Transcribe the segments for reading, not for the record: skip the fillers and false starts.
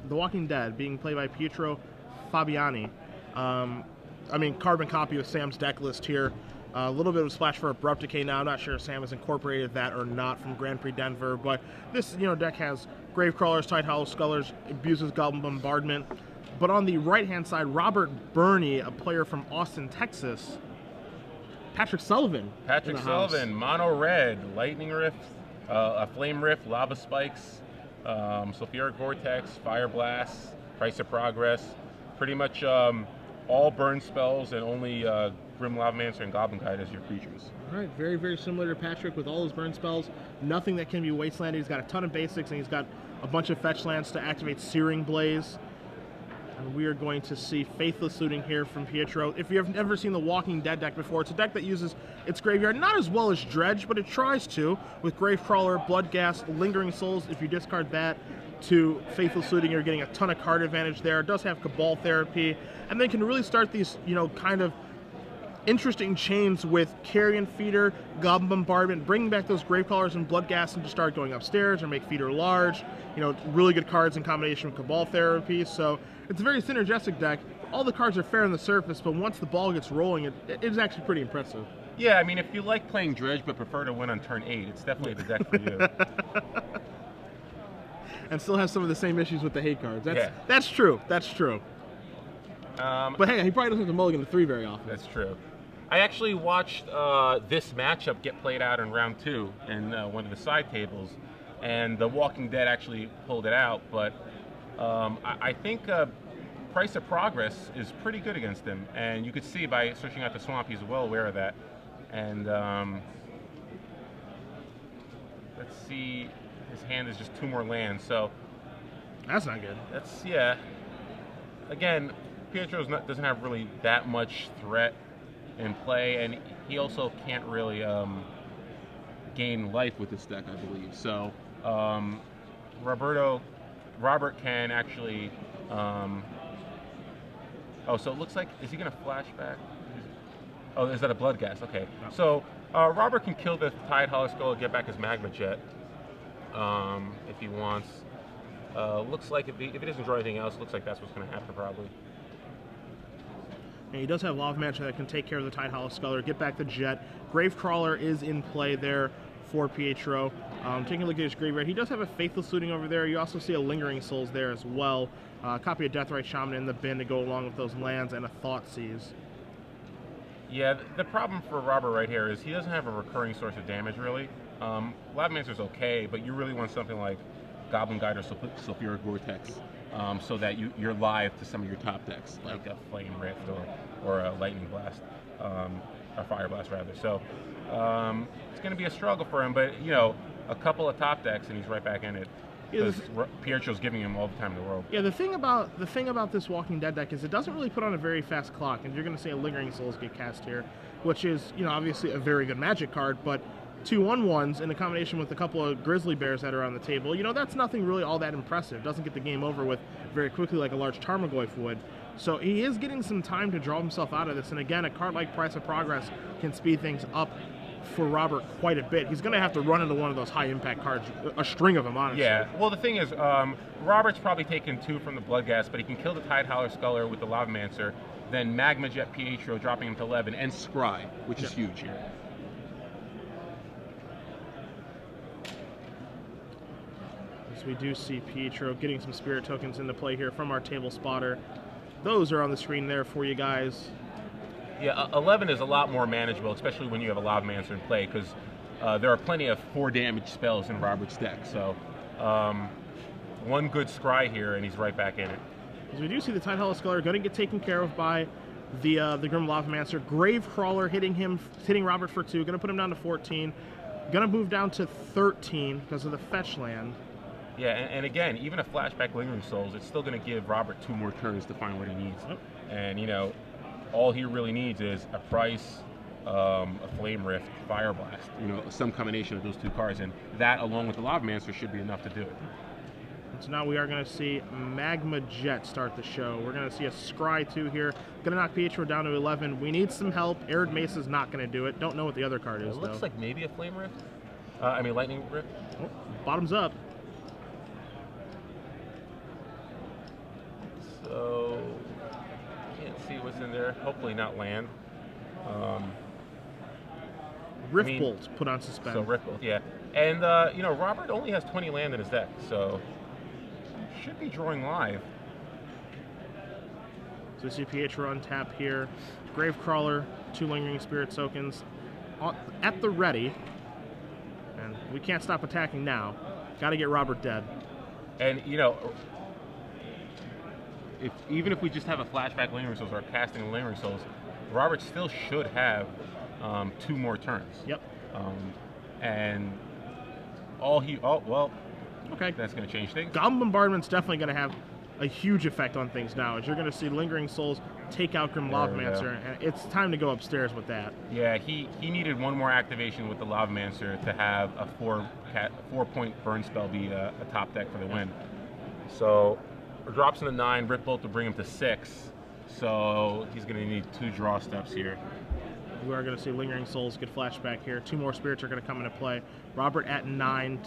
Walking Dead, being played by Pietro Fabiani. I mean, carbon copy of Sam's deck list here. A little bit of a splash for Abrupt Decay now. I'm not sure if Sam has incorporated that or not from Grand Prix Denver, but this deck has Gravecrawlers, Tidehollow Scullers, abuses Goblin Bombardment. But on the right-hand side, Robert Berni, a player from Austin, Texas. Patrick Sullivan. Patrick Sullivan, mono red, Lightning Rift, a Flame Rift, Lava Spikes, Sulfuric Vortex, Fire Blast, Price of Progress. Pretty much all burn spells and only Grim Lavamancer and Goblin Guide as your creatures. All right, very, very similar to Patrick with all his burn spells. Nothing that can be wastelanded. He's got a ton of basics, and he's got a bunch of fetch lands to activate Searing Blaze. And we are going to see Faithless Looting here from Pietro. If you have never seen the Walking Dead deck before, it's a deck that uses its graveyard not as well as Dredge, but it tries to, with Gravecrawler, Bloodghast, Lingering Souls. If you discard that to Faithless Looting, you're getting a ton of card advantage there. It does have Cabal Therapy, and then can really start these, kind of interesting chains with Carrion Feeder, Goblin Bombardment, bringing back those Gravecrawlers and Bloodghast and just start going upstairs or make Feeder large. Really good cards in combination with Cabal Therapy. So it's a very synergistic deck. All the cards are fair on the surface, but once the ball gets rolling, it is actually pretty impressive. Yeah, I mean, if you like playing Dredge but prefer to win on turn 8, it's definitely the deck for you. And still has some of the same issues with the hate cards. That's true. That's true. But hey, he probably doesn't have to mulligan the 3 very often. That's true. I actually watched this matchup get played out in round 2 in one of the side tables, and the Walking Dead actually pulled it out, but I think Price of Progress is pretty good against him, and you could see by searching out the swamp, he's well aware of that. And let's see, his hand is just 2 more lands, so that's not good. Yeah. Again, Pietro doesn't have really that much threat in play, and he also can't really gain life with this deck, I believe. So Robert can actually. So it looks like, is he going to flashback? Oh, is that a Bloodghast? Okay. No. So Robert can kill the Tidehollow Skull and get back his Magma Jet if he wants. Looks like if he doesn't draw anything else, it looks like that's what's going to happen probably. And he does have Lavamancer that can take care of the Tidehollow Sculler, get back the Jet. Gravecrawler is in play there for Pietro. Taking a look at his graveyard, he does have a Faithless Looting over there. You also see a Lingering Souls there as well. A copy of Deathrite Shaman in the bin to go along with those lands, and a Thoughtseize. Yeah, the problem for Robert right here is he doesn't have a recurring source of damage, really. Lavamancer's okay, but you really want something like Goblin Guide or Sulfuric Vortex, so that you're live to some of your top decks, like a Flame Rift or a Lightning Blast, or Fire Blast rather. So it's going to be a struggle for him, but a couple of top decks and he's right back in it. Because Pietro's giving him all the time in the world. Yeah, the thing about this Walking Dead deck is it doesn't really put on a very fast clock, and you're going to see a Lingering Souls get cast here, which is obviously a very good Magic card, but 2 1/1s in a combination with a couple of Grizzly Bears that are on the table, that's nothing really all that impressive. Doesn't get the game over with very quickly like a large Tarmogoyf would. So he is getting some time to draw himself out of this, and again, a card like Price of Progress can speed things up for Robert quite a bit. He's going to have to run into one of those high-impact cards, a string of them, honestly. Yeah, well, the thing is, Robert's probably taken 2 from the Bloodghast, but he can kill the Tidehollow Sculler with the Lavamancer, then Magma Jet Pietro, dropping him to 11, and Scry, which is huge here. As we do see Pietro getting some Spirit Tokens into play here from our table spotter. Those are on the screen there for you guys. Yeah, 11 is a lot more manageable, especially when you have a Lavamancer in play, because there are plenty of 4 damage spells in Robert's deck. So one good Scry here, and he's right back in it. As we do see the Tidehollow Sculler going to get taken care of by the Grim Lavamancer. Gravecrawler hitting Robert for 2, going to put him down to 14. Going to move down to 13 because of the fetch land. Yeah, and again, even a flashback Lingering Souls, it's still going to give Robert 2 more turns to find what he needs. Oh. And, all he really needs is a Price, a Flame Rift, Fire Blast, some combination of those 2 cards, and that along with the Lavamancer should be enough to do it. So now we are going to see Magma Jet start the show. We're going to see a Scry 2 here. Going to knock Pietro down to 11. We need some help. Arid Mesa is not going to do it. Don't know what the other card is, though. It looks like maybe a Flame Rift. Lightning Rift. Oh, bottoms up. lands in there. Hopefully not land. Rift Bolt put on suspend. So Rift Bolt, yeah. And, you know, Robert only has 20 land in his deck, so should be drawing live. So we see Pietro untap here. Gravecrawler, 2 Lingering Spirit Tokens at the ready. And we can't stop attacking now. Got to get Robert dead. And, you know, even if we just have a flashback Lingering Souls or casting Lingering Souls, Robert still should have 2 more turns. Yep. And well, okay, that's going to change things. Goblin Bombardment's definitely going to have a huge effect on things now, as you're going to see Lingering Souls take out Grim Lavamancer, and it's time to go upstairs with that. Yeah, he needed 1 more activation with the Lavamancer to have a 4-point burn spell be a top deck for the win. So drops into 9, Rift Bolt to bring him to 6. So he's going to need 2 draw steps here. We are going to see Lingering Souls get flashback here. 2 more spirits are going to come into play. Robert at 9,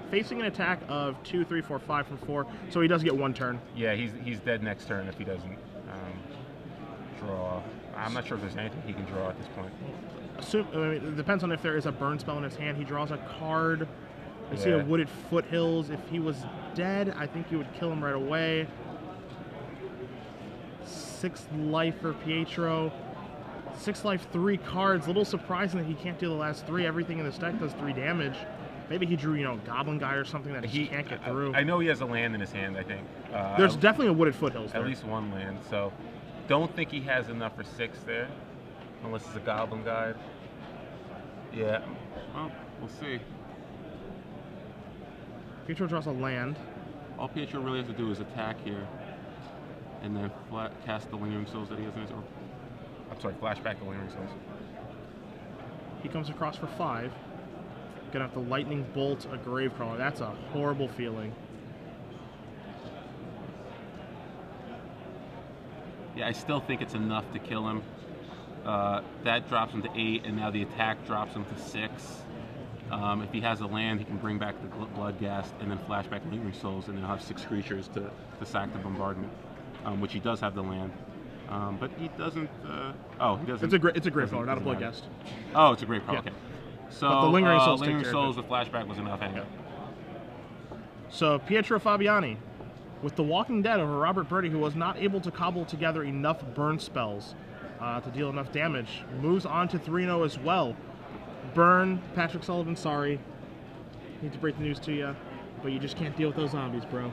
facing an attack of 2, 3, 4, 5 from 4. So he does get 1 turn. Yeah, he's dead next turn if he doesn't draw. I'm not sure if there's anything he can draw at this point. I mean, it depends on if there is a burn spell in his hand. He draws a card. I see a Wooded Foothills. If he was dead, I think you would kill him right away. 6 life for Pietro. 6 life, 3 cards. A little surprising that he can't do the last 3. Everything in this deck does 3 damage. Maybe he drew, you know, Goblin Guy or something that he can't get through. I know he has a land in his hand, I think. There's definitely a Wooded Foothills there. At least 1 land, so don't think he has enough for 6 there, unless it's a Goblin Guide. Yeah, well, we'll see. Pietro draws a land. All Pietro really has to do is attack here, and then cast the Lingering Souls that he has in his... I'm sorry, flashback the Lingering Souls. He comes across for 5. Gonna have to Lightning Bolt a Gravecrawler. That's a horrible feeling. Yeah, I still think it's enough to kill him. That drops him to 8, and now the attack drops him to 6. If he has a land, he can bring back the Bloodghast and then flashback Lingering Souls, and then he'll have 6 creatures to sack the bombardment, which he does have the land. But he doesn't. He doesn't. It's a Gravecrawler, not a Bloodghast. Oh, it's a Gravecrawler. Yeah. Okay. So but the Lingering Souls with flashback was enough anyway. So Pietro Fabiani, with the Walking Dead over Robert Berni, who was not able to cobble together enough burn spells to deal enough damage, moves on to 3-0 as well. Burn, Patrick Sullivan, sorry. Need to break the news to you, but you just can't deal with those zombies, bro.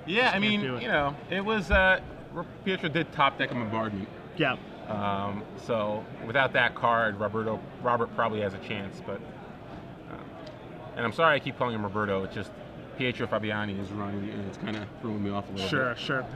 Yeah, I mean, you know, it was Pietro did top deck a bombardment. Yeah. So without that card, Robert probably has a chance. But and I'm sorry I keep calling him Roberto. It's just Pietro Fabiani is running, and it's kind of throwing me off a little bit. Sure.